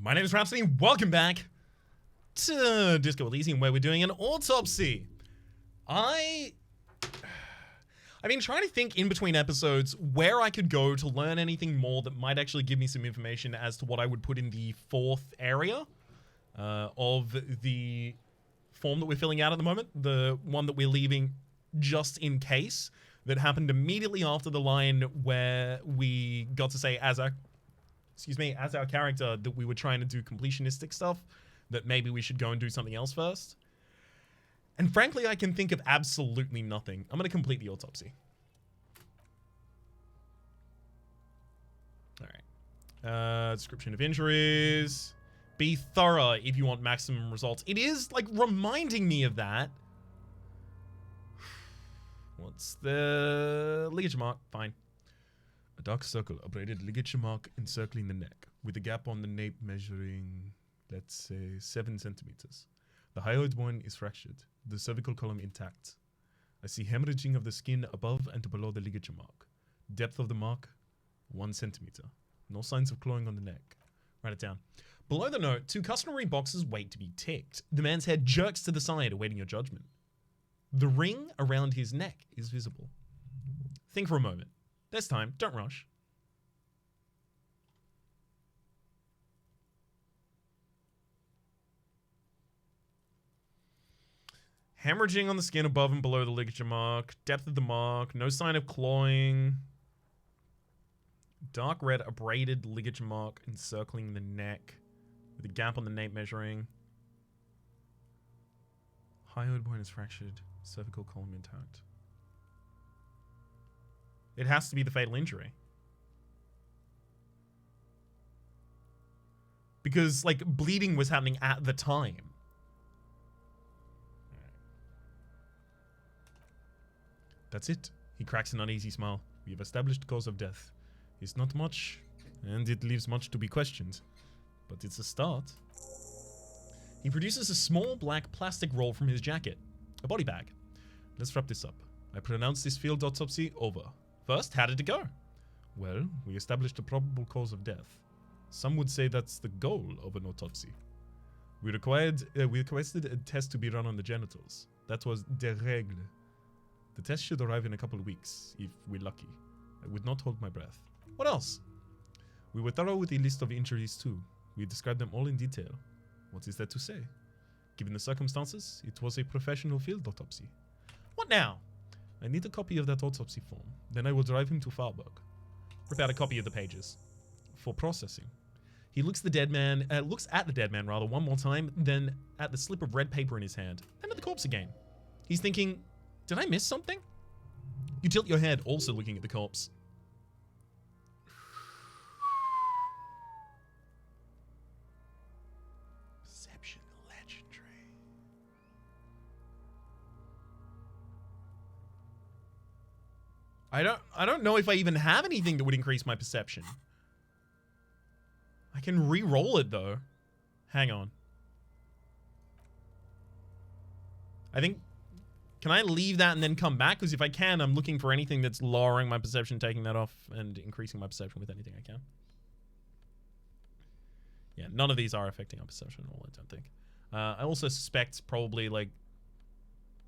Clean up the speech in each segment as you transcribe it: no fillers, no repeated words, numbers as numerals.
My name is Rhapsody, and welcome back to Disco Elysium, where we're doing an autopsy. I've been trying to think in between episodes where I could go to learn anything more that might actually give me some information as to what I would put in the fourth area of the form that we're filling out at the moment. The one that we're leaving just in case, that happened immediately after the line where we got to say as our character that we were trying to do completionistic stuff, that maybe we should go and do something else first. And frankly, I can think of absolutely nothing. I'm going to complete the autopsy. All right. Description of injuries. Be thorough if you want maximum results. It is, like, reminding me of that. What's the ligature mark? Fine. A dark circle, a braided ligature mark encircling the neck, with a gap on the nape measuring, let's say, 7 centimeters. The hyoid bone is fractured, the cervical column intact. I see hemorrhaging of the skin above and below the ligature mark. Depth of the mark, 1 centimeter. No signs of clawing on the neck. Write it down. Below the note, 2 customary boxes wait to be ticked. The man's head jerks to the side, awaiting your judgment. The ring around his neck is visible. Think for a moment. There's time. Don't rush. Hemorrhaging on the skin above and below the ligature mark. Depth of the mark. No sign of clawing. Dark red abraded ligature mark encircling the neck, with a gap on the nape measuring. Hyoid bone is fractured. Cervical column intact. It has to be the fatal injury. Because, like, bleeding was happening at the time. That's it. He cracks an uneasy smile. We have established cause of death. It's not much, and it leaves much to be questioned. But it's a start. He produces a small black plastic roll from his jacket. A body bag. Let's wrap this up. I pronounce this field autopsy over. First, how did it go? Well, we established a probable cause of death. Some would say that's the goal of an autopsy. We requested a test to be run on the genitals. That was de règle. The test should arrive in a couple of weeks, if we're lucky. I would not hold my breath. What else? We were thorough with the list of injuries too. We described them all in detail. What is there to say? Given the circumstances, it was a professional field autopsy. What now? I need a copy of that autopsy form. Then I will drive him to Farburg. Rip out a copy of the pages. For processing. He looks at the dead man one more time, then at the slip of red paper in his hand, then at the corpse again. He's thinking, did I miss something? You tilt your head, also looking at the corpse. Perception legendary. I don't know if I even have anything that would increase my perception. I can re-roll it though. Hang on. I think, can I leave that and then come back? Because if I can, I'm looking for anything that's lowering my perception, taking that off, and increasing my perception with anything I can. Yeah, none of these are affecting our perception at all, I don't think. I also suspect probably, like,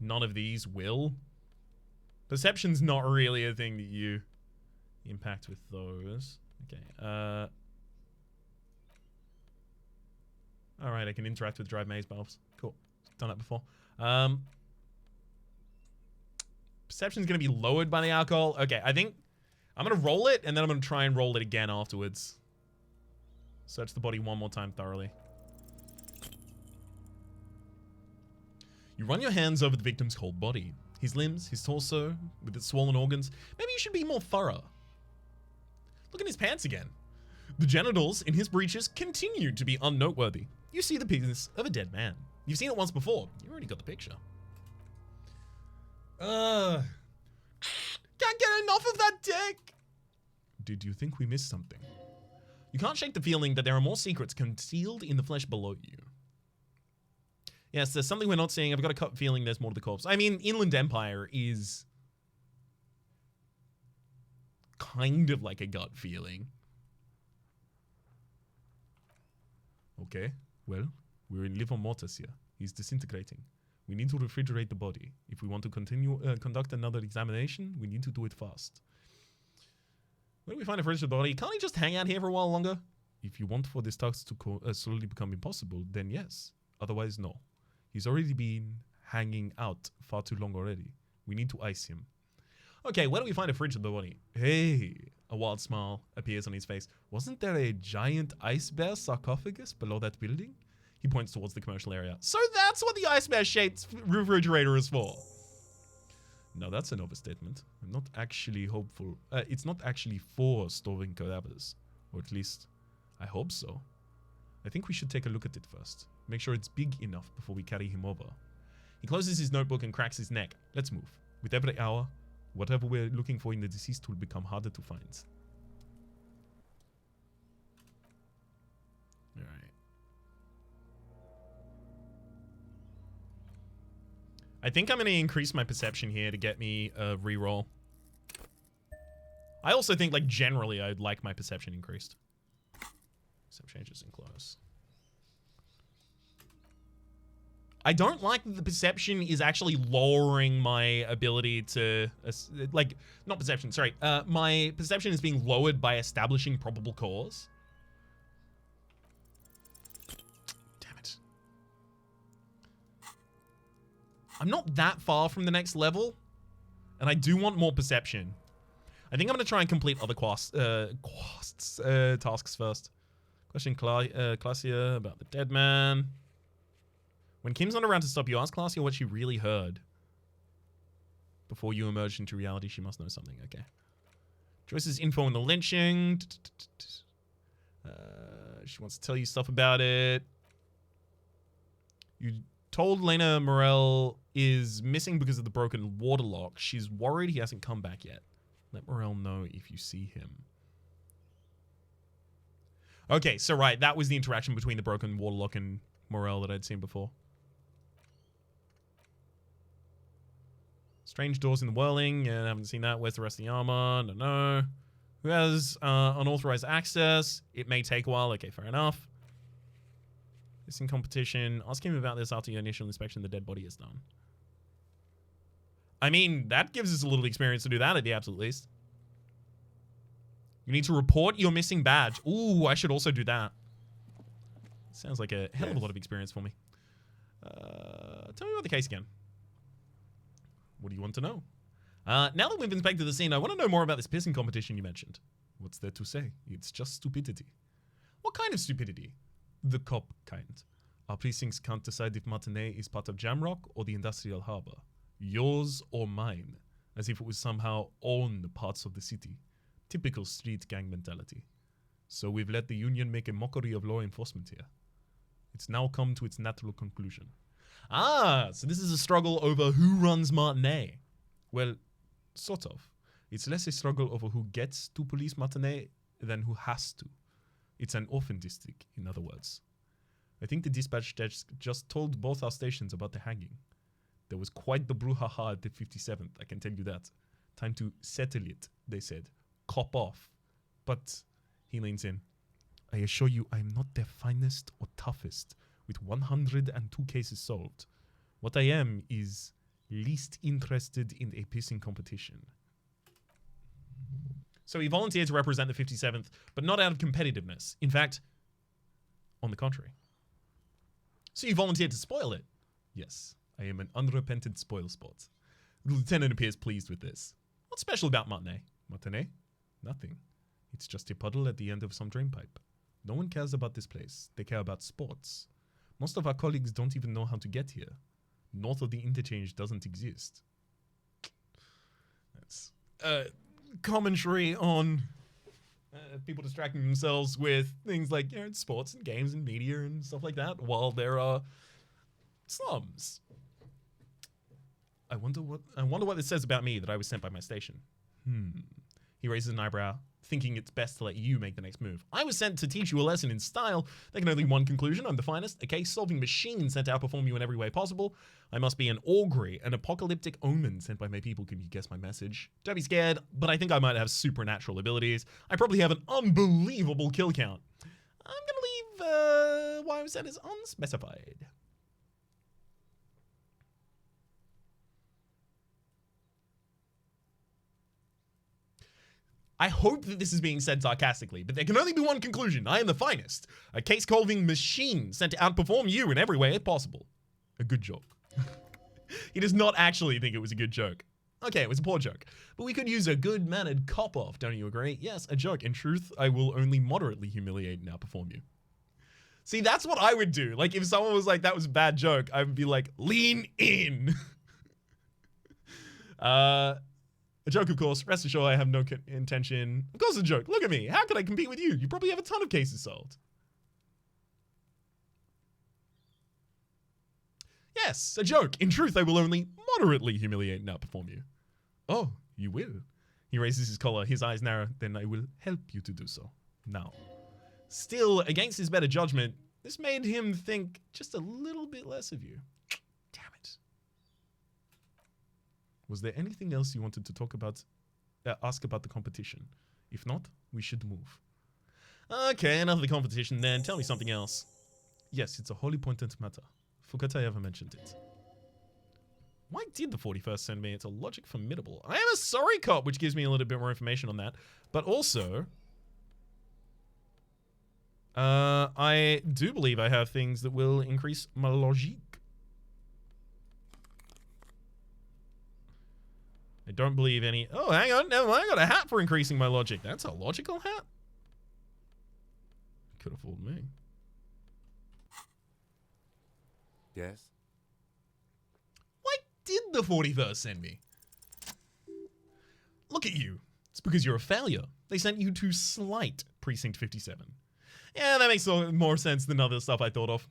none of these will. Perception's not really a thing that you impact with those. Okay, alright, I can interact with drive maze bulbs. Cool. Done that before. Perception's going to be lowered by the alcohol. Okay, I think I'm going to roll it, and then I'm going to try and roll it again afterwards. Search the body one more time thoroughly. You run your hands over the victim's whole body. His limbs, his torso, with its swollen organs. Maybe you should be more thorough. Look at his pants again. The genitals in his breeches continue to be unnoteworthy. You see the penis of a dead man. You've seen it once before. You already got the picture. Can't get enough of that dick! Did you think we missed something? You can't shake the feeling that there are more secrets concealed in the flesh below you. Yes, there's something we're not seeing. I've got a feeling there's more to the corpse. I mean, Inland Empire is kind of like a gut feeling. Okay, well, we're in liver mortis here. He's disintegrating. We need to refrigerate the body. If we want to continue conduct another examination, we need to do it fast. When we find a fridge of the body, can't he just hang out here for a while longer? If you want for this task to slowly become impossible, then yes. Otherwise, no. He's already been hanging out far too long already. We need to ice him. Okay, where do we find a fridge of the body? Hey, a wild smile appears on his face. Wasn't there a giant ice bear sarcophagus below that building? He points towards the commercial area. So that's what the ice bear shaped refrigerator is for. No, that's an overstatement. I'm not actually hopeful. It's not actually for storing cadavers. Or at least, I hope so. I think we should take a look at it first. Make sure it's big enough before we carry him over. He closes his notebook and cracks his neck. Let's move. With every hour, whatever we're looking for in the deceased will become harder to find. Alright. I think I'm going to increase my perception here to get me a reroll. I also think, like, generally, I'd like my perception increased. Some changes in close. I don't like that the perception is actually lowering my ability to, like, not perception, sorry. My perception is being lowered by establishing probable cause. Damn it. I'm not that far from the next level, and I do want more perception. I think I'm going to try and complete other tasks first. Question Classia about the dead man. When Kim's not around to stop you, ask Classia what she really heard. Before you emerge into reality, she must know something. Okay. Joyce's info on the lynching. She wants to tell you stuff about it. You told Lena Morel is missing because of the broken water lock. She's worried he hasn't come back yet. Let Morel know if you see him. Okay, so right, that was the interaction between the broken water lock and Morel that I'd seen before. Strange doors in the whirling. Yeah, I haven't seen that. Where's the rest of the armor? No. Who has unauthorized access? It may take a while. Okay, fair enough. Missing competition. Ask him about this after your initial inspection. The dead body is done. I mean, that gives us a little experience to do that at the absolute least. You need to report your missing badge. Ooh, I should also do that. Sounds like a hell of a lot of experience for me. Tell me about the case again. What do you want to know? Now that we've inspected the scene, I want to know more about this pissing competition you mentioned. What's there to say? It's just stupidity. What kind of stupidity? The cop kind. Our precincts can't decide if Martinet is part of Jamrock or the industrial harbor. Yours or mine. As if it was somehow own parts of the city. Typical street gang mentality. So we've let the union make a mockery of law enforcement here. It's now come to its natural conclusion. Ah, so this is a struggle over who runs Martinet. Well, sort of. It's less a struggle over who gets to police Martinet than who has to. It's an orphan district, in other words. I think the dispatch desk just told both our stations about the hanging. There was quite the brouhaha at the 57th, I can tell you that. Time to settle it, they said. Cop off. But, he leans in. I assure you I am not their finest or toughest, with 102 cases solved. What I am is least interested in a pissing competition. So he volunteered to represent the 57th, but not out of competitiveness. In fact, on the contrary. So you volunteered to spoil it? Yes, I am an unrepentant spoilsport. The lieutenant appears pleased with this. What's special about Martinet? Martinet? Nothing. It's just a puddle at the end of some drainpipe. No one cares about this place. They care about sports. Most of our colleagues don't even know how to get here. North of the interchange doesn't exist. That's commentary on people distracting themselves with things like, you know, sports and games and media and stuff like that, while there are slums. I wonder what this says about me that I was sent by my station. He raises an eyebrow, thinking it's best to let you make the next move. I was sent to teach you a lesson in style. There can only be one conclusion. I'm the finest. A case-solving machine sent to outperform you in every way possible. I must be an augury, an apocalyptic omen sent by my people. Can you guess my message? Don't be scared, but I think I might have supernatural abilities. I probably have an unbelievable kill count. I'm gonna leave 100% is unspecified. I hope that this is being said sarcastically, but there can only be one conclusion. I am the finest. A case-solving machine sent to outperform you in every way possible. A good joke. He does not actually think it was a good joke. Okay, it was a poor joke. But we could use a good-mannered cop-off, don't you agree? Yes, a joke. In truth, I will only moderately humiliate and outperform you. See, that's what I would do. Like, if someone was like, that was a bad joke, I would be like, lean in. A joke, of course. Rest assured, I have no intention. Of course, a joke. Look at me. How can I compete with you? You probably have a ton of cases solved. Yes, a joke. In truth, I will only moderately humiliate and outperform you. Oh, you will. He raises his collar. His eyes narrow. Then I will help you to do so. Now. Still, against his better judgment, this made him think just a little bit less of you. Damn it. Was there anything else you wanted to talk about, ask about the competition? If not, we should move. Okay, enough of the competition then. Tell me something else. Yes, it's a wholly pointed matter. Forgot I ever mentioned it. Why did the 41st send me? It's a logic formidable. I am a sorry cop, which gives me a little bit more information on that. But also, I do believe I have things that will increase my logic. I don't believe any. Oh, hang on. No, I got a hat for increasing my logic. That's a logical hat. Could have fooled me. Yes? Why did the 41st send me? Look at you. It's because you're a failure. They sent you to slight Precinct 57. Yeah, that makes more sense than other stuff I thought of.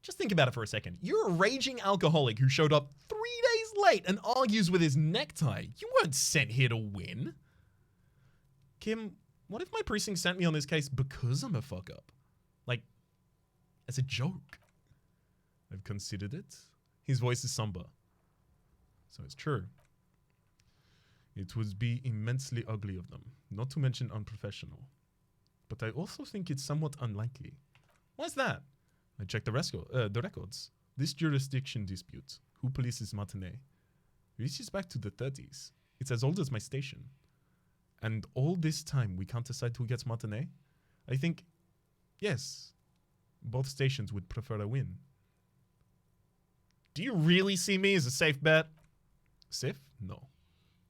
Just think about it for a second. You're a raging alcoholic who showed up 3 days late and argues with his necktie. You weren't sent here to win. Kim, what if my precinct sent me on this case because I'm a fuck up? Like, as a joke. I've considered it. His voice is somber. So it's true. It would be immensely ugly of them, not to mention unprofessional. But I also think it's somewhat unlikely. Why's that? I checked the records. This jurisdiction dispute, who polices Martinet, reaches back to the 30s. It's as old as my station. And all this time we can't decide who gets Martinet? I think, yes, both stations would prefer a win. Do you really see me as a safe bet? Safe? No.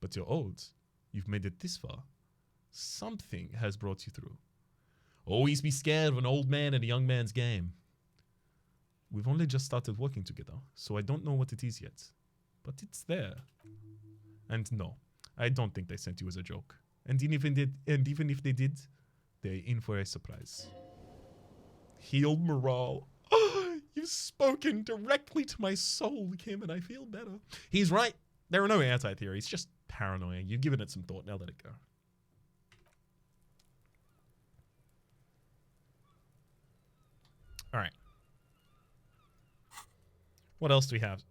But you're old. You've made it this far. Something has brought you through. Always be scared of an old man in a young man's game. We've only just started working together, so I don't know what it is yet. But it's there. And no, I don't think they sent you as a joke. And even if they did, they're in for a surprise. Healed morale. You've spoken directly to my soul, Kim, and I feel better. He's right. There are no anti-theories, just paranoia. You've given it some thought, now let it go. All right. What else do we have?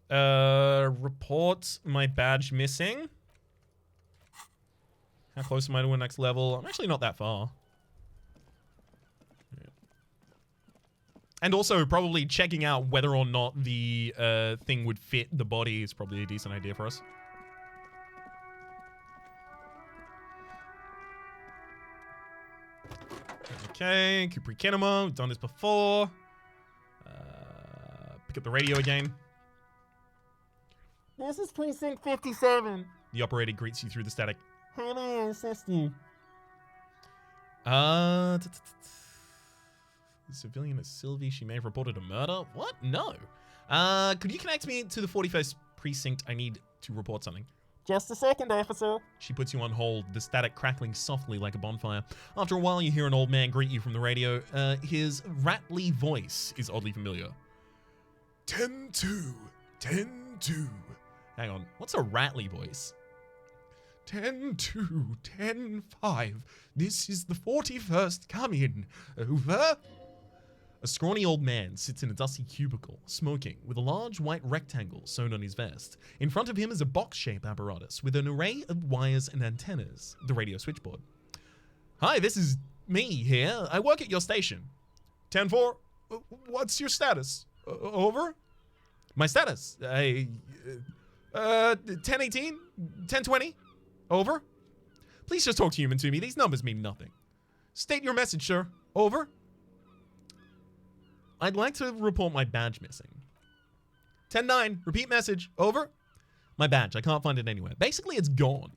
Report my badge missing. How close am I to a next level? I'm actually not that far. Yeah. And also probably checking out whether or not the thing would fit the body is probably a decent idea for us. Okay, Kupri Kinema, we've done this before. Pick up the radio again. This is Precinct 57. The operator greets you through the static. How may I assist you? The civilian is Sylvie. She may have reported a murder. What? No. Could you connect me to the 41st precinct? I need to report something. Just a second, officer. She puts you on hold, the static crackling softly like a bonfire. After a while, you hear an old man greet you from the radio. His rattly voice is oddly familiar. 10-2. 10-2. Hang on. What's a rattly voice? 10-2. 10-5. This is the 41st. Come in. Over. A scrawny old man sits in a dusty cubicle, smoking, with a large white rectangle sewn on his vest. In front of him is a box-shaped apparatus with an array of wires and antennas, the radio switchboard. Hi, this is me here. I work at your station. 10-4. What's your status? Over? My status? 1018? 1020? Over? Please just talk human to me. These numbers mean nothing. State your message, sir. Over? I'd like to report my badge missing. 10-9, repeat message. Over? My badge, I can't find it anywhere. Basically, it's gone.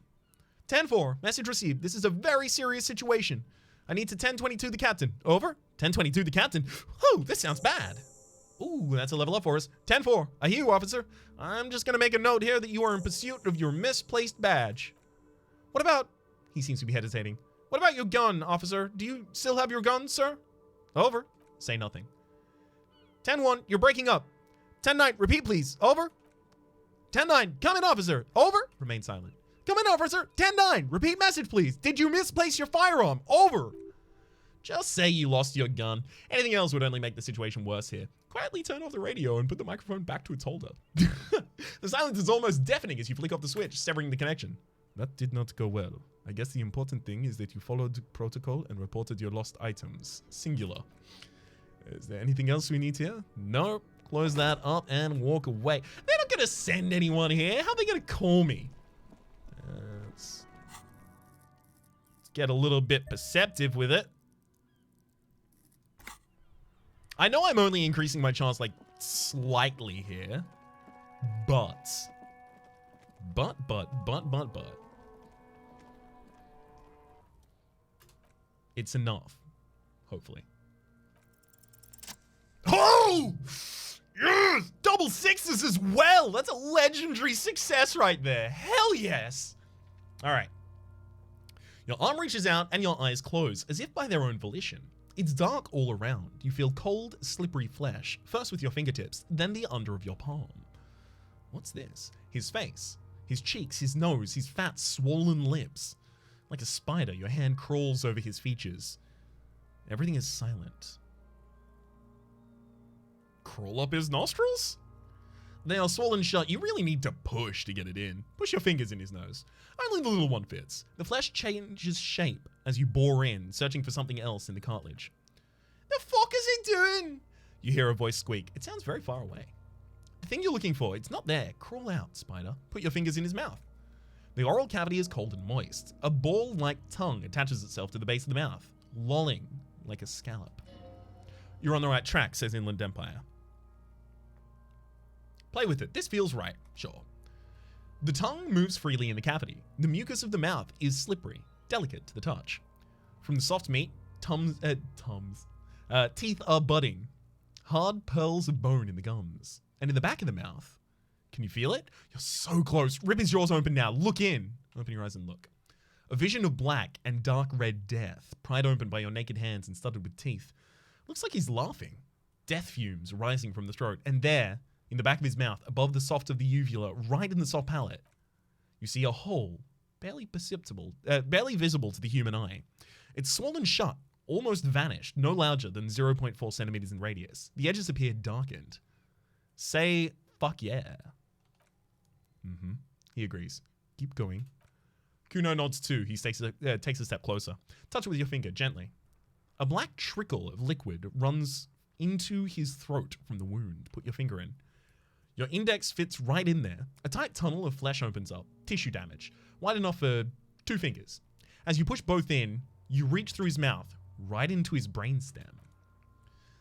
10-4, message received. This is a very serious situation. I need to 10-22 the captain. Over? 10-22 the captain? Oh, this sounds bad. Ooh, that's a level up for us. 10-4, I hear you, officer. I'm just gonna make a note here that you are in pursuit of your misplaced badge. What about... He seems to be hesitating. What about your gun, officer? Do you still have your gun, sir? Over. Say nothing. 10-1, you're breaking up. 10-9, repeat please. Over. 10-9, come in, officer. Over. Remain silent. Come in, officer. 10-9, repeat message please. Did you misplace your firearm? Over. Just say you lost your gun. Anything else would only make the situation worse here. Quietly turn off the radio and put the microphone back to its holder. The silence is almost deafening as you flick off the switch, severing the connection. That did not go well. I guess the important thing is that you followed protocol and reported your lost items. Singular. Is there anything else we need here? No. Close that up and walk away. They're not going to send anyone here. How are they going to call me? Let's get a little bit perceptive with it. I know I'm only increasing my chance like slightly here, but. It's enough, hopefully. Oh! Yes! Double sixes as well! That's a legendary success right there. Hell yes! Alright. Your arm reaches out and your eyes close, as if by their own volition. It's dark all around. You feel cold, slippery flesh, first with your fingertips, then the under of your palm. What's this? His face, his cheeks, his nose, his fat, swollen lips. Like a spider, your hand crawls over his features. Everything is silent. Crawl up his nostrils? They are swollen shut. You really need to push to get it in. Push your fingers in his nose. Only the little one fits. The flesh changes shape as you bore in, searching for something else in the cartilage. The fuck is he doing? You hear a voice squeak. It sounds very far away. The thing you're looking for, it's not there. Crawl out, spider. Put your fingers in his mouth. The oral cavity is cold and moist. A ball-like tongue attaches itself to the base of the mouth, lolling like a scallop. You're on the right track, says Inland Empire. Play with it. This feels right. Sure. The tongue moves freely in the cavity. The mucus of the mouth is slippery, delicate to the touch. From the soft meat, teeth are budding. Hard pearls of bone in the gums. And in the back of the mouth, can you feel it? You're so close. Rip his jaws open now. Look in. Open your eyes and look. A vision of black and dark red death, pried open by your naked hands and studded with teeth. Looks like he's laughing. Death fumes rising from the throat. And there, in the back of his mouth, above the soft of the uvula, right in the soft palate, you see a hole, barely visible to the human eye. It's swollen shut, almost vanished, no larger than 0.4 centimeters in radius. The edges appear darkened. Say, fuck yeah. He agrees. Keep going. Kuno nods too. He takes a step closer. Touch it with your finger, gently. A black trickle of liquid runs into his throat from the wound. Put your finger in. Your index fits right in there. A tight tunnel of flesh opens up. Tissue damage. Wide enough for 2 fingers. As you push both in, you reach through his mouth, right into his brainstem.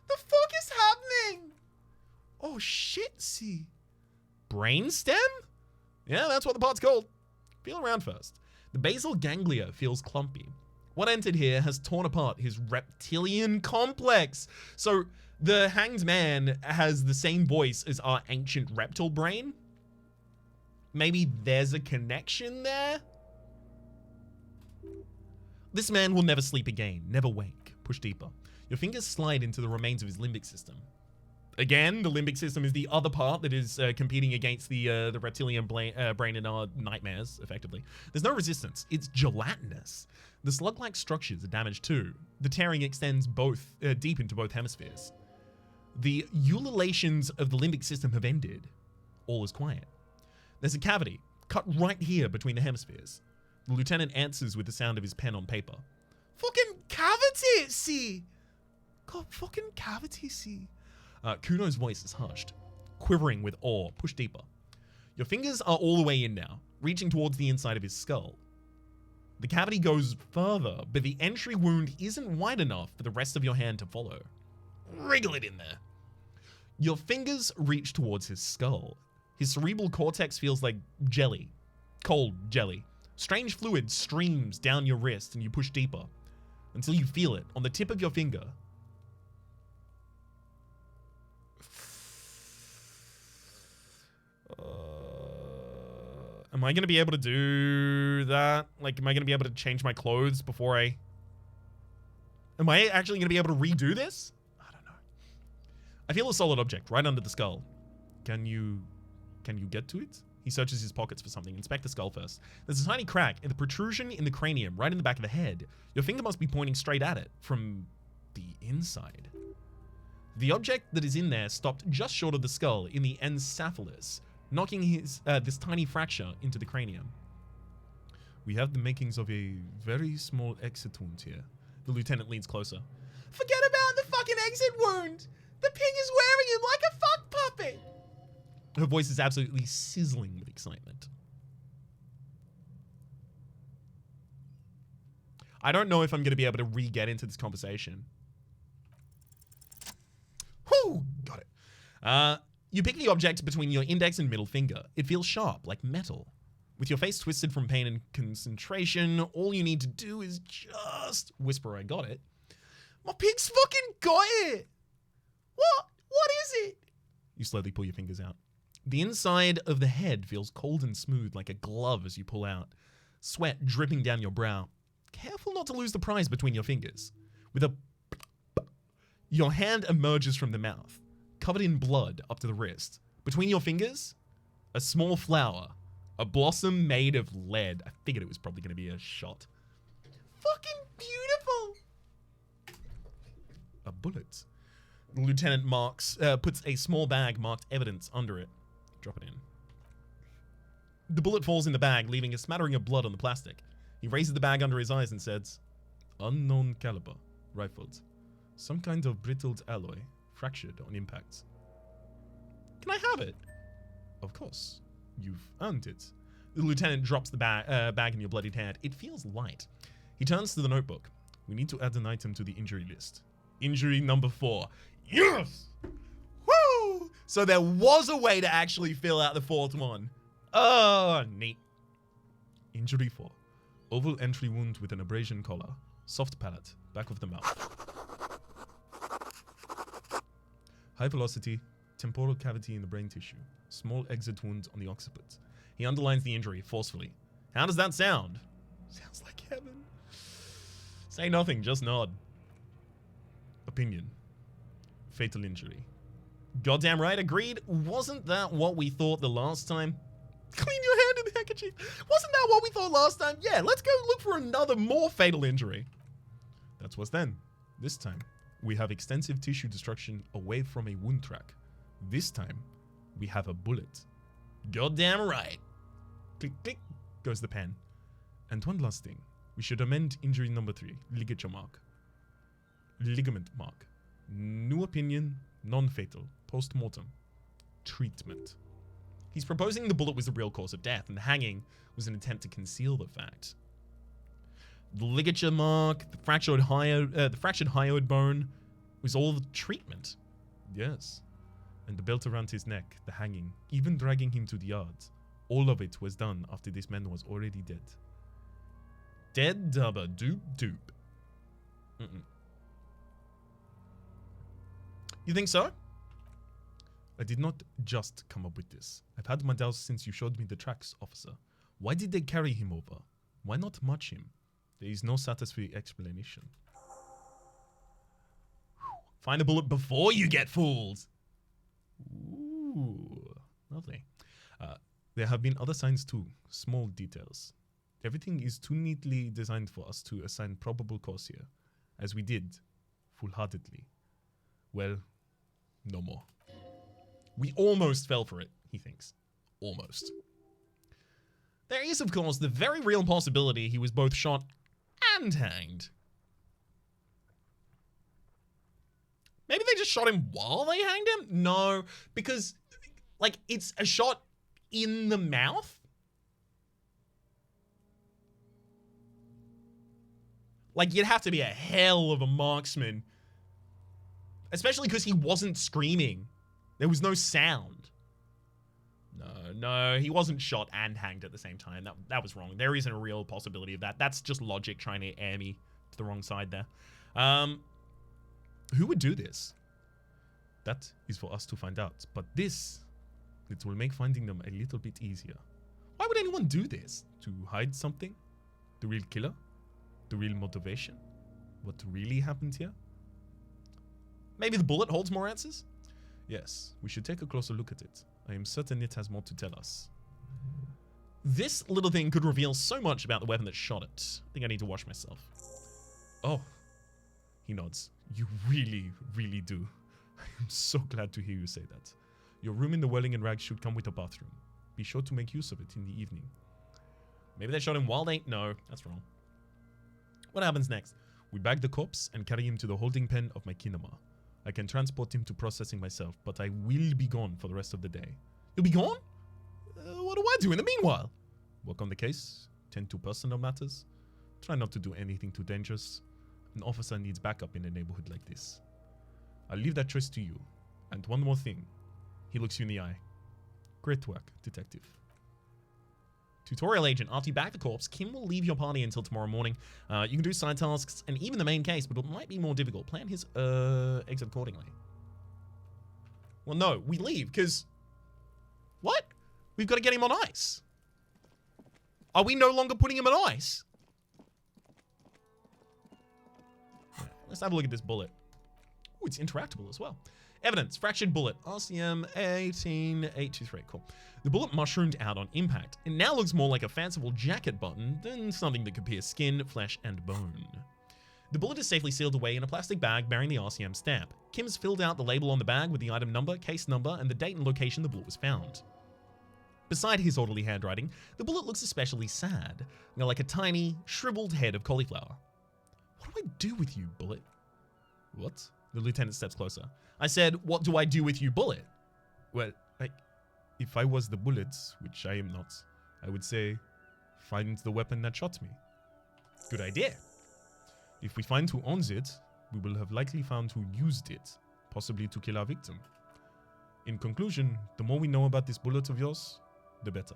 The fuck is happening? Oh shit, see. Brainstem? Yeah, that's what the part's called. Feel around first. The basal ganglia feels clumpy. What entered here has torn apart his reptilian complex. So the hanged man has the same voice as our ancient reptile brain. Maybe there's a connection there? This man will never sleep again, never wake. Push deeper. Your fingers slide into the remains of his limbic system. Again, the limbic system is the other part that is competing against the reptilian brain in our nightmares, effectively. There's no resistance. It's gelatinous. The slug-like structures are damaged too. The tearing extends deep into both hemispheres. The ululations of the limbic system have ended. All is quiet. There's a cavity, cut right here between the hemispheres. The lieutenant answers with the sound of his pen on paper. Fucking cavity, see? God, fucking cavity see. Kuno's voice is hushed, quivering with awe. Push deeper. Your fingers are all the way in now, reaching towards the inside of his skull. The cavity goes further, but the entry wound isn't wide enough for the rest of your hand to follow. Wriggle it in there. Your fingers reach towards his skull. His cerebral cortex feels like jelly. Cold jelly. Strange fluid streams down your wrist and you push deeper until you feel it on the tip of your finger. Am I going to be able to do that? Like, am I going to be able to change my clothes before I... Am I actually going to be able to redo this? I don't know. I feel a solid object right under the skull. Can you get to it? He searches his pockets for something. Inspect the skull first. There's a tiny crack in the protrusion in the cranium, right in the back of the head. Your finger must be pointing straight at it from the inside. The object that is in there stopped just short of the skull in the encephalus, knocking his this tiny fracture into the cranium. We have the makings of a very small exit wound here. The lieutenant leans closer. Forget about the fucking exit wound! The pig is wearing him like a fuck puppet! Her voice is absolutely sizzling with excitement. I don't know if I'm going to be able to re-get into this conversation. Whoo! Got it. You pick the object between your index and middle finger. It feels sharp, like metal. With your face twisted from pain and concentration, all you need to do is just whisper, I got it. My pig's fucking got it! What? What is it? You slowly pull your fingers out. The inside of the head feels cold and smooth like a glove as you pull out. Sweat dripping down your brow. Careful not to lose the prize between your fingers. With a... Your hand emerges from the mouth, covered in blood up to the wrist. Between your fingers, a small flower. A blossom made of lead. I figured it was probably going to be a shot. Fucking beautiful! A bullet. The lieutenant puts a small bag marked evidence under it. Drop it in. The bullet falls in the bag, leaving a smattering of blood on the plastic. He raises the bag under his eyes and says, unknown caliber, rifled. Some kind of brittled alloy, fractured on impacts. Can I have it? Of course. You've earned it. The lieutenant drops the bag in your bloodied hand. It feels light. He turns to the notebook. We need to add an item to the injury list. Injury number 4. Yes! Woo! So there was a way to actually fill out the 4th one. Oh, neat. Injury 4. Oval entry wound with an abrasion collar. Soft palate. Back of the mouth. High velocity. Temporal cavity in the brain tissue. Small exit wound on the occiput. He underlines the injury forcefully. How does that sound? Sounds like heaven. Say nothing, just nod. Opinion. Fatal injury. Goddamn right, agreed. Wasn't that what we thought the last time? Clean your hand in the handkerchief. Wasn't that what we thought last time? Yeah, let's go look for another more fatal injury. That's what's then. This time, we have extensive tissue destruction away from a wound track. This time, we have a bullet. Goddamn right. Click, click, goes the pen. And one last thing. We should amend injury number 3, ligature mark. Ligament mark. New opinion, non-fatal, post-mortem. Treatment. He's proposing the bullet was the real cause of death, and the hanging was an attempt to conceal the fact. The ligature mark, the fractured hyoid bone, was all the treatment. Yes. And the belt around his neck, the hanging, even dragging him to the yard. All of it was done after this man was already dead. Dead dubba doop doop. You think so? I did not just come up with this. I've had my doubts since you showed me the tracks, officer. Why did they carry him over? Why not match him? There is no satisfactory explanation. Find the bullet before you get fooled. Ooh, lovely. There have been other signs too, small details. Everything is too neatly designed for us to assign probable cause here, as we did, full-heartedly. Well, no more. We almost fell for it, he thinks. Almost. There is, of course, the very real possibility he was both shot and hanged. just shot him while they hanged him? No, because, like, it's a shot in the mouth. Like, you'd have to be a hell of a marksman. Especially because he wasn't screaming. There was no sound. No, he wasn't shot and hanged at the same time. That was wrong. There isn't a real possibility of that. That's just logic trying to air me to the wrong side there. Who would do this? That is for us to find out. But it will make finding them a little bit easier. Why would anyone do this? To hide something? The real killer? The real motivation? What really happened here? Maybe the bullet holds more answers? Yes, we should take a closer look at it. I am certain it has more to tell us. This little thing could reveal so much about the weapon that shot it. I think I need to wash myself. Oh. He nods. You really, really do. I'm so glad to hear you say that. Your room in the Whirling and Rags should come with a bathroom. Be sure to make use of it in the evening. Maybe they shot him while they... No, that's wrong. What happens next? We bag the corpse and carry him to the holding pen of my kinema. I can transport him to processing myself, but I will be gone for the rest of the day. You'll be gone? What do I do in the meanwhile? Work on the case, tend to personal matters, try not to do anything too dangerous. An officer needs backup in a neighborhood like this. I'll leave that choice to you. And one more thing. He looks you in the eye. Great work, detective. Tutorial agent, after you bag the corpse, Kim will leave your party until tomorrow morning. You can do side tasks and even the main case, but it might be more difficult. Plan his exit accordingly. Well, no, we leave because... What? We've got to get him on ice. Are we no longer putting him on ice? Let's have a look at this bullet. Ooh, it's interactable as well. Evidence, fractured bullet, RCM 18823, cool. The bullet mushroomed out on impact. It now looks more like a fanciful jacket button than something that could pierce skin, flesh, and bone. The bullet is safely sealed away in a plastic bag bearing the RCM stamp. Kim's filled out the label on the bag with the item number, case number, and the date and location the bullet was found. Beside his orderly handwriting, the bullet looks especially sad, like a tiny, shriveled head of cauliflower. What do I do with you, bullet? What? The lieutenant steps closer. I said, what do I do with you, bullet? Well, if I was the bullets, which I am not, I would say, find the weapon that shot me. Good idea. If we find who owns it, we will have likely found who used it, possibly to kill our victim. In conclusion, the more we know about this bullet of yours, the better.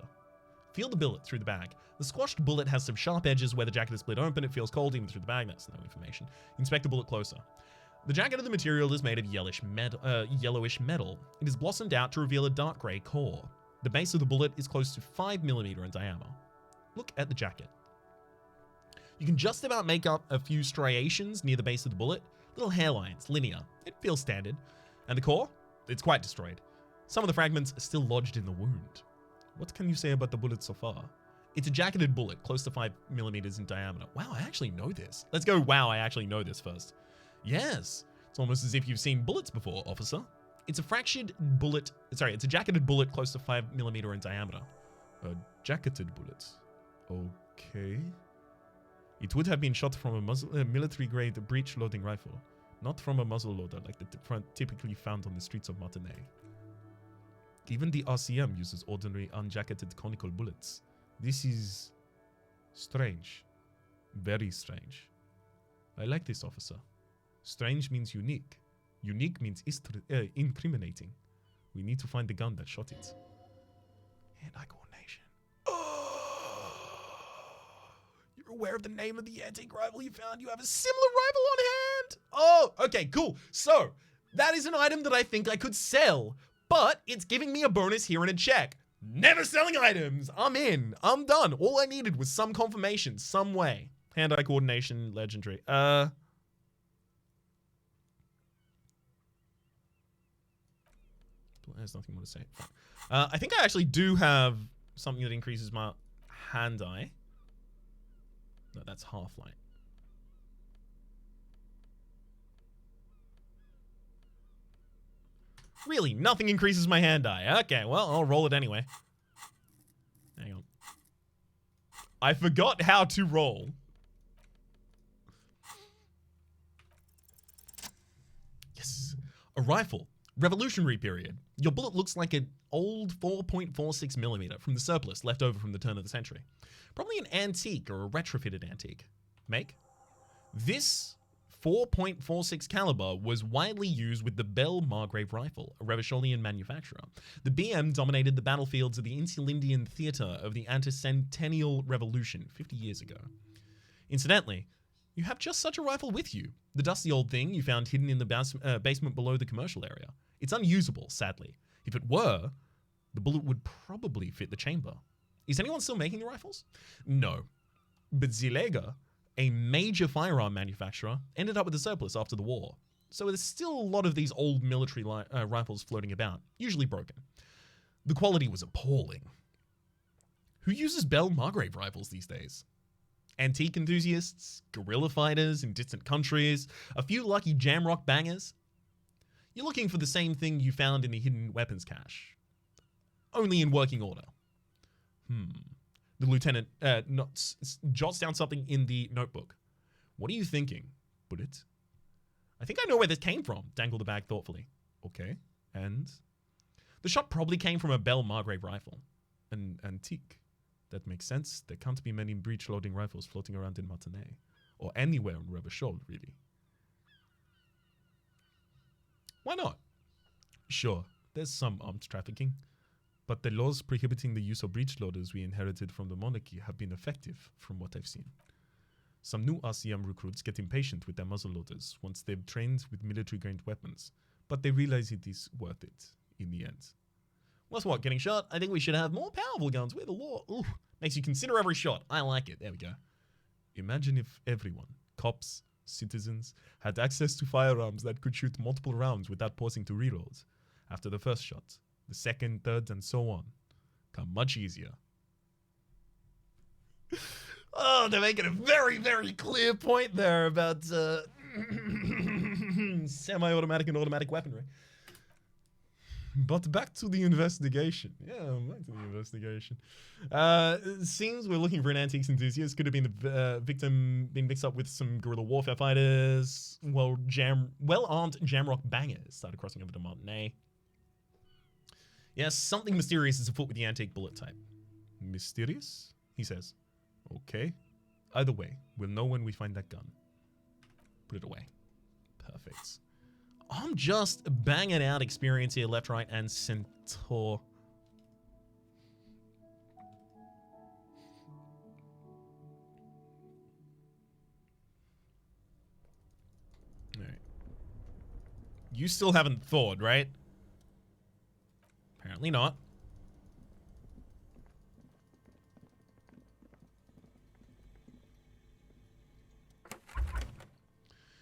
Feel the billet through the bag. The squashed bullet has some sharp edges where the jacket is split open. It feels cold even through the bag. That's no information. Inspect the bullet closer. The jacket of the material is made of yellowish metal. It is blossomed out to reveal a dark grey core. The base of the bullet is close to 5mm in diameter. Look at the jacket. You can just about make up a few striations near the base of the bullet. Little hairlines, linear. It feels standard. And the core? It's quite destroyed. Some of the fragments are still lodged in the wound. What can you say about the bullet so far? It's a jacketed bullet, close to 5mm in diameter. Wow, I actually know this. Let's go, wow, I actually know this first. Yes, it's almost as if you've seen bullets before, officer. It's a fractured bullet, sorry, it's a jacketed bullet close to 5mm in diameter. A jacketed bullet. Okay. It would have been shot from a military-grade breech-loading rifle, not from a muzzle loader like the typically found on the streets of Martinique. Even the RCM uses ordinary unjacketed conical bullets. This is strange. Very strange. I like this, officer. Strange means unique. Unique means incriminating. We need to find the gun that shot it. Hand-eye coordination. Oh! You're aware of the name of the antique rifle you found? You have a similar rifle on hand? Oh, okay, cool. So, that is an item that I think I could sell, but it's giving me a bonus here in a check. Never selling items. I'm in. I'm done. All I needed was some confirmation, some way. Hand-eye coordination, legendary. There's nothing more to say. I think I actually do have something that increases my hand-eye. No, that's half-light. Really, nothing increases my hand-eye. Okay, well, I'll roll it anyway. Hang on. I forgot how to roll. Yes. A rifle. Revolutionary period. Your bullet looks like an old 4.46mm from the surplus left over from the turn of the century. Probably an antique or a retrofitted antique. Make? This 4.46 caliber was widely used with the Bell Margrave rifle, a Revacholian manufacturer. The BM dominated the battlefields of the Insulindian theater of the Anticentennial Revolution 50 years ago. Incidentally, you have just such a rifle with you. The dusty old thing you found hidden in the basement below the commercial area. It's unusable, sadly. If it were, the bullet would probably fit the chamber. Is anyone still making the rifles? No. But Zilega, a major firearm manufacturer, ended up with a surplus after the war. So there's still a lot of these old military rifles floating about, usually broken. The quality was appalling. Who uses Bell Margrave rifles these days? Antique enthusiasts, guerrilla fighters in distant countries, a few lucky jamrock bangers. You're looking for the same thing you found in the hidden weapons cache. Only in working order. The lieutenant jots down something in the notebook. What are you thinking? Bullet? I think I know where this came from, dangled the bag thoughtfully. Okay, and? The shot probably came from a Bell Margrave rifle. An antique. That makes sense. There can't be many breech-loading rifles floating around in Martinez. Or anywhere in Revachol, really. Why not? Sure, there's some arms trafficking. But the laws prohibiting the use of breech loaders we inherited from the monarchy have been effective, from what I've seen. Some new RCM recruits get impatient with their muzzle loaders once they've trained with military-grade weapons, but they realize it is worth it in the end. What's what, getting shot? I think we should have more powerful guns. We're the law. Ooh, makes you consider every shot. I like it. There we go. Imagine if everyone, cops, citizens, had access to firearms that could shoot multiple rounds without pausing to reload. After the first shot, the second, third, and so on. Come much easier. Oh, they're making a very, very clear point there about semi-automatic and automatic weaponry. But back to the investigation. Yeah, back to the investigation. It seems we're looking for an antiques enthusiast. Could have been the victim being mixed up with some guerrilla warfare fighters. Well-armed jamrock bangers started crossing over to Martinez. Yes, something mysterious is afoot with the antique bullet type. Mysterious? He says. Okay. Either way, we'll know when we find that gun. Put it away. Perfect. I'm just banging out experience here, left, right, and centaur. Alright. You still haven't thawed, right? Apparently not.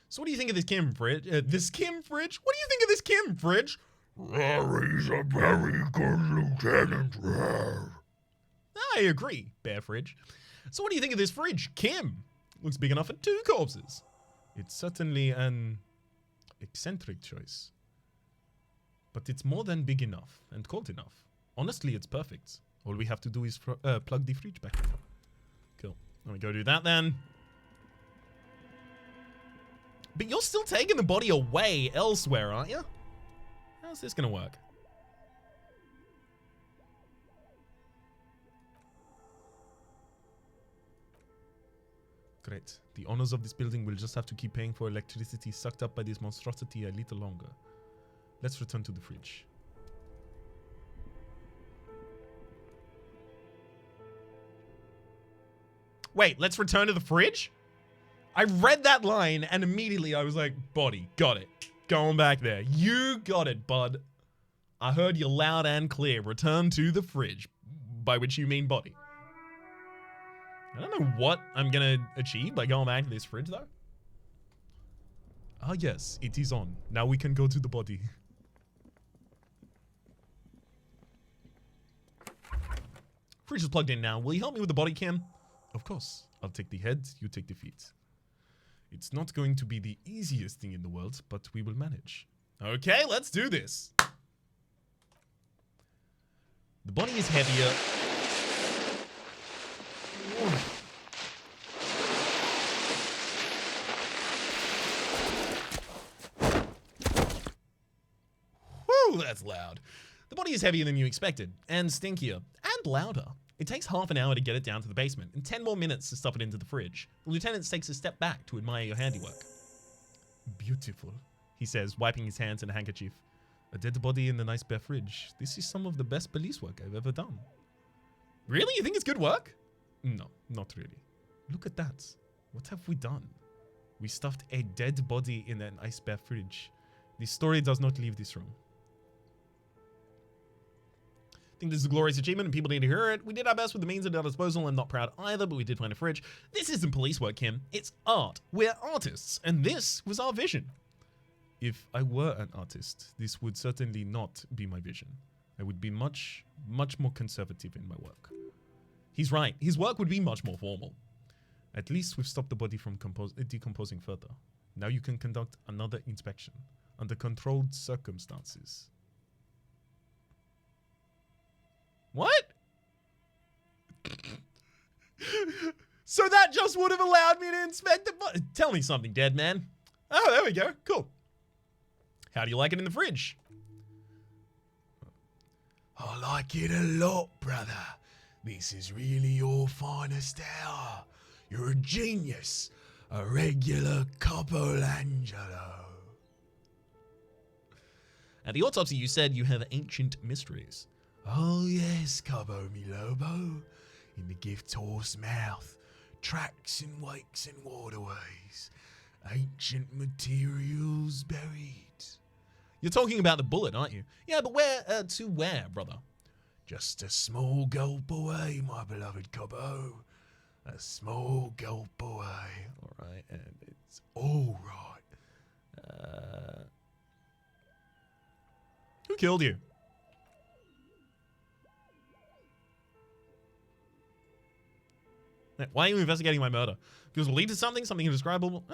So what do you think of this Kim fridge? This Kim fridge? What do you think of this Kim fridge? He's a very good lieutenant. I agree, Bear Fridge. So what do you think of this fridge, Kim? Looks big enough for 2 corpses. It's certainly an eccentric choice. But it's more than big enough and cold enough. Honestly, it's perfect. All we have to do is plug the fridge back in. Cool. Let me go do that then. But you're still taking the body away elsewhere, aren't you? How's this gonna work? Great. The owners of this building will just have to keep paying for electricity sucked up by this monstrosity a little longer. Let's return to the fridge. Wait, let's return to the fridge? I read that line and immediately I was like, body, got it. Going back there. You got it, bud. I heard you loud and clear. Return to the fridge. By which you mean body. I don't know what I'm gonna achieve by going back to this fridge though. Ah yes, it is on. Now we can go to the body. Fridge is plugged in now. Will you help me with the body cam? Of course. I'll take the head, you take the feet. It's not going to be the easiest thing in the world, but we will manage. Okay, let's do this. The body is heavier. Whew, that's loud. The body is heavier than you expected, and stinkier, and louder. It takes half an hour to get it down to the basement, and 10 more minutes to stuff it into the fridge. The lieutenant takes a step back to admire your handiwork. Beautiful, he says, wiping his hands in a handkerchief. A dead body in a nice bare fridge. This is some of the best police work I've ever done. Really? You think it's good work? No, not really. Look at that. What have we done? We stuffed a dead body in an ice bare fridge. This story does not leave this room. I think this is a glorious achievement and people need to hear it. We did our best with the means at our disposal. I'm not proud either, but we did find a fridge. This isn't police work, Kim. It's art. We're artists, and this was our vision. If I were an artist, this would certainly not be my vision. I would be much, much more conservative in my work. He's right. His work would be much more formal. At least we've stopped the body from decomposing further. Now you can conduct another inspection under controlled circumstances. What? So that just would have allowed me to inspect the body. Tell me something, dead man. Oh, there we go. Cool. How do you like it in the fridge? I like it a lot, brother. This is really your finest hour. You're a genius. A regular Capolangelo. At the autopsy, you said you have ancient mysteries. Oh yes, Cabo mi lobo. In the gift horse mouth. Tracks and wakes and waterways. Ancient materials buried. You're talking about the bullet, aren't you? Yeah, but where, to where, brother? Just a small gulp away, my beloved Cabo. A small gulp away. Alright, and it's... All right. Who killed you? Why are you investigating my murder? Because it will lead to something indescribable?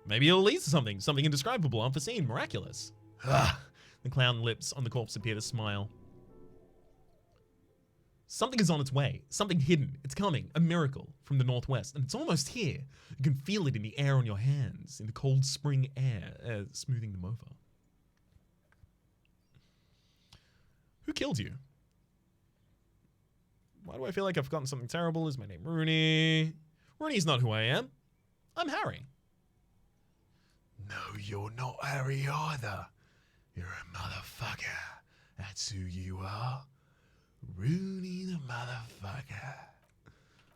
Maybe it'll lead to something indescribable, unforeseen, miraculous. The clown lips on the corpse appear to smile. Something is on its way. Something hidden. It's coming. A miracle from the northwest. And it's almost here. You can feel it in the air on your hands. In the cold spring air. Smoothing them over. Who killed you? Why do I feel like I've forgotten something terrible? Is my name Rooney? Rooney's not who I am. I'm Harry. No, you're not Harry either. You're a motherfucker. That's who you are. Rooney the motherfucker.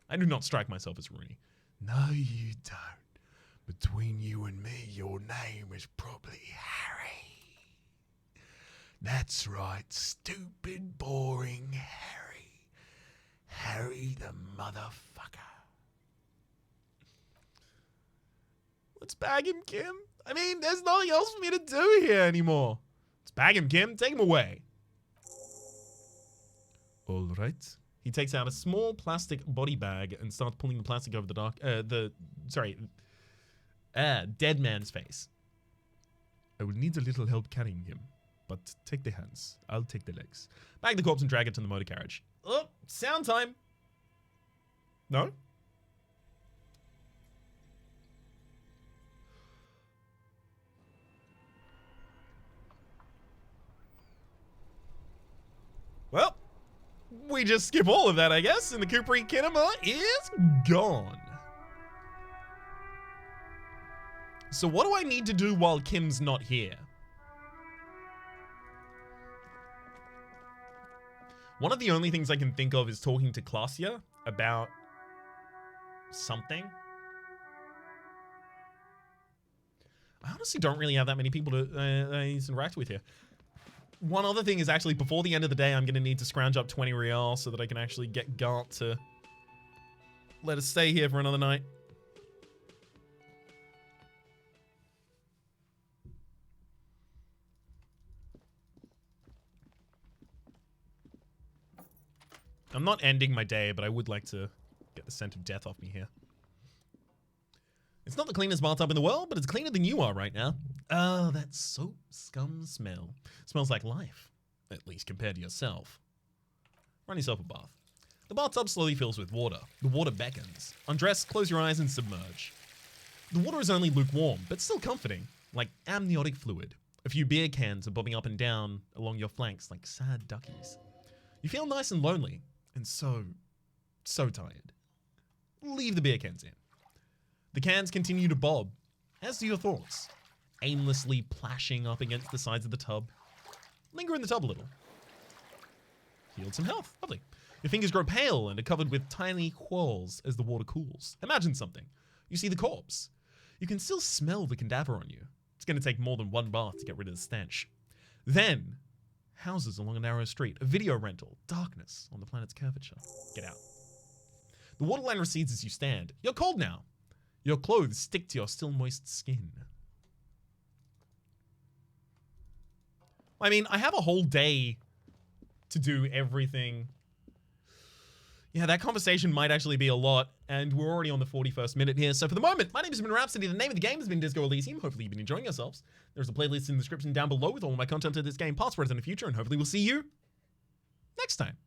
I do not strike myself as Rooney. No, you don't. Between you and me, your name is probably Harry. That's right, stupid, boring Harry. Harry the motherfucker. Let's bag him, Kim. I mean, there's nothing else for me to do here anymore. Let's bag him, Kim. Take him away. All right. He takes out a small plastic body bag and starts pulling the plastic over the dead man's face. I will need a little help carrying him, but take the hands. I'll take the legs. Bag the corpse and drag it to the motor carriage. Oh, sound time. No? Well, we just skip all of that, I guess, and the Coopery Kinema is gone. So what do I need to do while Kim's not here? One of the only things I can think of is talking to Klassia about something. I honestly don't really have that many people to interact with here. One other thing is actually before the end of the day, I'm going to need to scrounge up 20 real so that I can actually get Gart to let us stay here for another night. I'm not ending my day, but I would like to get the scent of death off me here. It's not the cleanest bathtub in the world, but it's cleaner than you are right now. Oh, that soap scum smell. Smells like life, at least compared to yourself. Run yourself a bath. The bathtub slowly fills with water. The water beckons. Undress, close your eyes, and submerge. The water is only lukewarm, but still comforting, like amniotic fluid. A few beer cans are bobbing up and down along your flanks like sad duckies. You feel nice and lonely and so tired. Leave the beer cans in. The cans continue to bob, as do your thoughts, aimlessly plashing up against the sides of the tub. Linger in the tub a little. Healed some health. Lovely. Your fingers grow pale and are covered with tiny whorls as the water cools. Imagine something. You see the corpse. You can still smell the cadaver on you. It's going to take more than one bath to get rid of the stench. Then, houses along a narrow street, a video rental, darkness on the planet's curvature. Get out. The waterline recedes as you stand. You're cold now. Your clothes stick to your still moist skin. I mean, I have a whole day to do everything. Yeah, that conversation might actually be a lot, and we're already on the 41st minute here. So for the moment, my name has been Rhapsody. The name of the game has been Disco Elysium. Hopefully you've been enjoying yourselves. There's a playlist in the description down below with all my content of this game, past, present, and future, and hopefully we'll see you next time.